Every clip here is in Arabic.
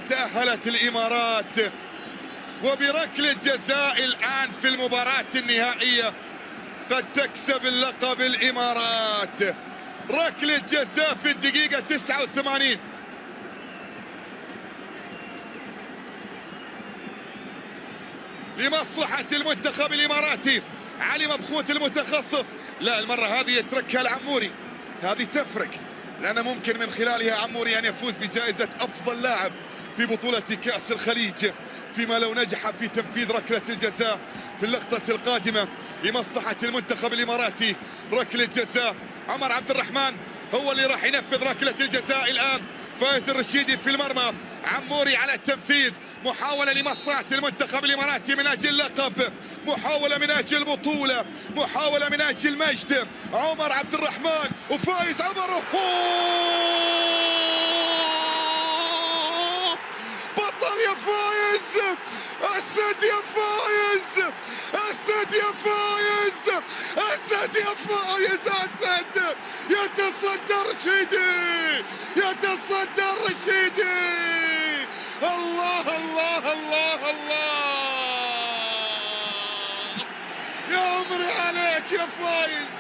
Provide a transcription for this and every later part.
وتأهلت الإمارات، وبركلة جزاء الآن في المباراة النهائية قد تكسب اللقب الإمارات. ركلة جزاء في الدقيقة 89 لمصلحة المنتخب الإماراتي. علي مبخوت المتخصص، لا المرة هذه يتركها العموري، هذه تفرق لأن ممكن من خلالها عموري أن يفوز بجائزة أفضل لاعب في بطولة كأس الخليج، فيما لو نجح في تنفيذ ركلة الجزاء في اللقطة القادمة لمصلحة المنتخب الإماراتي. ركلة جزاء عمر عبد الرحمن هو اللي راح ينفذ ركلة الجزاء الآن. فايز الرشيدي في المرمى، عموري على التنفيذ. محاولة لمصلحة المنتخب الإماراتي من أجل اللقب، محاولة من أجل بطولة، محاولة من أجل مجد. عمر عبد الرحمن وفايز عمر، بطل يا فايز، أسد يا فايز، أسد يا فايز، أسد يا فايز، أسد يتصدى رشيدي، يتصدى رشيدي. الله الله الله الله، يا عمري عليك يا فايز،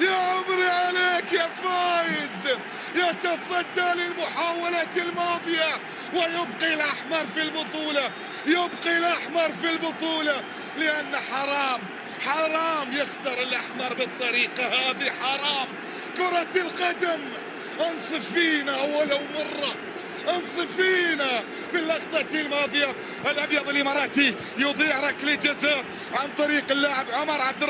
يا عمري عليك يا فايز. يتصدى للمحاولة الماضية ويبقي الأحمر في البطولة، يبقي الأحمر في البطولة، لأن حرام يخسر الأحمر بالطريقة هذه، حرام. كرة القدم انصف فينا ولو مرة، انصف فينا. في اللقطة الماضية الأبيض الإماراتي يضيع ركلة جزاء عن طريق اللاعب عمر عبد